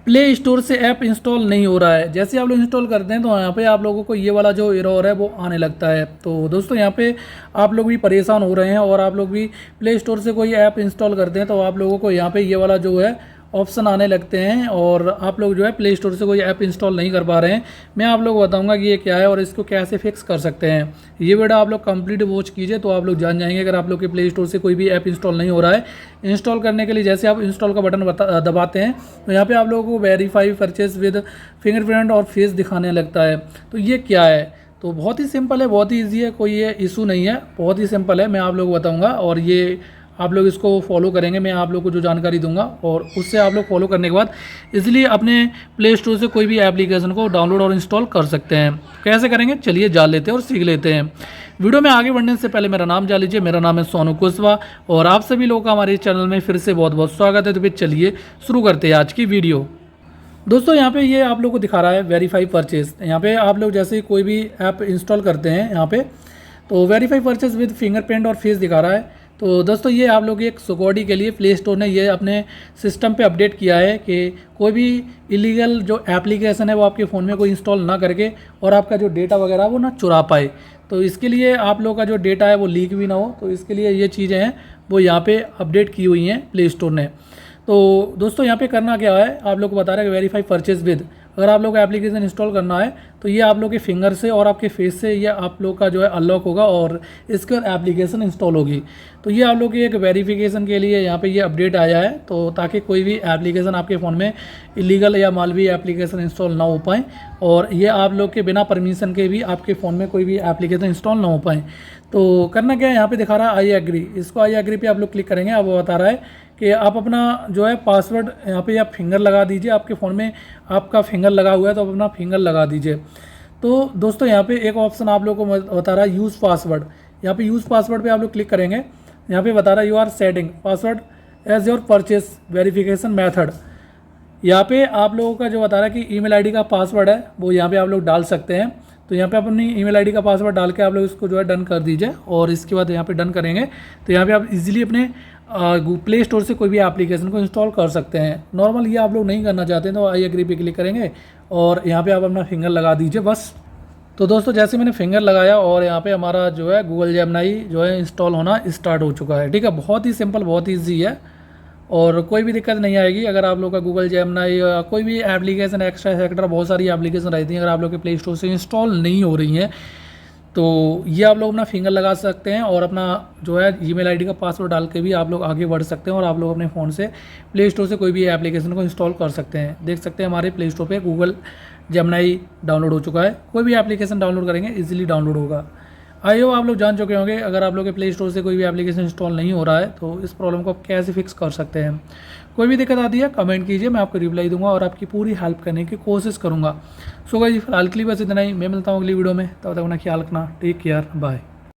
Play store से app install नहीं हो रहा है। जैसे आप लोग इंस्टॉल करते हैं तो यहाँ पे आप लोगों को ये वाला जो एरर है वो आने लगता है। तो दोस्तों यहाँ पे आप लोग भी परेशान हो रहे हैं और आप लोग भी प्ले स्टोर से कोई ऐप इंस्टॉल करते हैं तो आप लोगों को यहाँ पे ये वाला जो है ऑप्शन आने लगते हैं और आप लोग जो है प्ले स्टोर से कोई ऐप इंस्टॉल नहीं कर पा रहे हैं। मैं आप लोग को बताऊंगा कि ये क्या है और इसको कैसे फिक्स कर सकते हैं। ये वीडियो आप लोग कंप्लीट वॉच कीजिए तो आप लोग जान जाएंगे। अगर आप लोग के प्ले स्टोर से कोई भी ऐप इंस्टॉल नहीं हो रहा है, इंस्टॉल करने के लिए जैसे आप इंस्टॉल का बटन दबाते हैं तो यहाँ पे आप लोगों को वेरीफाई परचेज विद फिंगरप्रिंट और फेस दिखाने लगता है। तो ये क्या है? तो बहुत ही सिंपल है, बहुत ही ईजी है, कोई ये इशू नहीं है, बहुत ही सिंपल है। मैं आप लोग को बताऊँगा और ये आप लोग इसको फॉलो करेंगे। मैं आप लोग को जो जानकारी दूंगा और उससे आप लोग फॉलो करने के बाद इसलिए अपने प्ले स्टोर से कोई भी एप्लीकेशन को डाउनलोड और इंस्टॉल कर सकते हैं। कैसे करेंगे चलिए जान लेते हैं और सीख लेते हैं। वीडियो में आगे बढ़ने से पहले मेरा नाम जान लीजिए। मेरा नाम है सोनू कुशवाहा और आप सभी लोगों का हमारे चैनल में फिर से बहुत बहुत स्वागत है। तो फिर चलिए शुरू करते हैं आज की वीडियो। दोस्तों यहाँ पे ये आप लोग को दिखा रहा है वेरीफाई परचेज। यहाँ पे आप लोग जैसे कोई भी ऐप इंस्टॉल करते हैं यहाँ पे तो वेरीफाई परचेज विद फिंगरप्रिंट और फेस दिखा रहा है। तो दोस्तों ये आप लोग एक सिक्योरिटी के लिए प्ले स्टोर ने ये अपने सिस्टम पे अपडेट किया है कि कोई भी इलीगल जो एप्लीकेशन है वो आपके फ़ोन में कोई इंस्टॉल ना करके और आपका जो डेटा वगैरह वो ना चुरा पाए। तो इसके लिए आप लोग का जो डेटा है वो लीक भी ना हो, तो इसके लिए ये चीज़ें हैं वो यहाँ पे अपडेट की हुई हैं प्ले स्टोर ने। तो दोस्तों यहाँ पे करना क्या है, आप लोग को बता रहे हैं वेरीफाई परचेज विद। अगर आप लोग का एप्लीकेशन इंस्टॉल करना है तो ये आप लोग के फिंगर से और आपके फेस से ये आप लोग का जो है अनलॉक होगा और इसके बाद एप्लीकेशन इंस्टॉल होगी। तो ये आप लोग की एक वेरिफिकेशन के लिए यहाँ पे ये अपडेट आया है, तो ताकि कोई भी एप्लीकेशन आपके फ़ोन में इलीगल या मालवी एप्लीकेशन इंस्टॉल ना हो पाए और ये आप लोग के बिना परमिशन के भी आपके फ़ोन में कोई भी एप्लीकेशन इंस्टॉल ना हो पाए। तो करना क्या है, यहाँ पे दिखा रहा है आई एग्री। इसको आई एग्री पे आप लोग क्लिक करेंगे। अब वो बता रहा है कि आप अपना जो है पासवर्ड यहाँ पे आप फिंगर लगा दीजिए। आपके फ़ोन में आपका फिंगर लगा हुआ है तो आप अपना फिंगर लगा दीजिए। तो दोस्तों यहाँ पे एक ऑप्शन आप लोगों को बता रहा है यूज़ पासवर्ड। यहाँ पे यूज़ पासवर्ड पे आप लोग क्लिक करेंगे। यहाँ पे बता रहा है you are setting password as your purchase verification method. यहाँ पे आप लोगों का जो बता रहा है कि ईमेल आईडी का पासवर्ड है वो यहाँ पे आप लोग डाल सकते हैं। तो यहाँ पे अपनी ईमेल आईडी का पासवर्ड डाल के आप लोग इसको जो है डन कर दीजिए और इसके बाद यहाँ पे डन करेंगे तो यहाँ पे आप इजीली अपने प्ले स्टोर से कोई भी एप्लीकेशन को इंस्टॉल कर सकते हैं। नॉर्मल ये आप लोग नहीं करना चाहते हैं तो आई एग्री पे क्लिक करेंगे और यहाँ पे आप अपना फिंगर लगा दीजिए बस। तो दोस्तों जैसे मैंने फिंगर लगाया और यहाँ पे हमारा जो है गूगल जेमिनी जो है इंस्टॉल होना स्टार्ट हो चुका है। ठीक है, बहुत ही सिंपल, बहुत ईजी है और कोई भी दिक्कत नहीं आएगी। अगर आप लोग का गूगल जेमिनी या कोई भी एप्लीकेशन एक्स्ट्रा सेक्टर बहुत सारी एप्लीकेशन रहती हैं, अगर आप लोग के प्ले स्टोर से इंस्टॉल नहीं हो रही हैं तो ये आप लोग अपना फिंगर लगा सकते हैं और अपना जो है ईमेल आईडी का पासवर्ड डाल के भी आप लोग आगे बढ़ सकते हैं और आप लोग अपने फ़ोन से प्ले स्टोर से कोई भी एप्लीकेशन को इंस्टॉल कर सकते हैं। देख सकते हैं हमारे प्ले स्टोर पे गूगल जेमिनी डाउनलोड हो चुका है। कोई भी एप्लीकेशन डाउनलोड करेंगे इजीली डाउनलोड होगा। आई होप आप लोग जान चुके होंगे। अगर आप लोग के प्ले स्टोर से कोई भी एप्लीकेशन इंस्टॉल नहीं हो रहा है तो इस प्रॉब्लम को आप कैसे फिक्स कर सकते हैं। कोई भी दिक्कत आती है कमेंट कीजिए, मैं आपको रिप्लाई दूंगा और आपकी पूरी हेल्प करने की कोशिश करूंगा। सो गाइस फिलहाल के लिए बस इतना ही। मैं मिलता हूँ अगली वीडियो में, तब तक अपना ख्याल रखना। Take care, bye.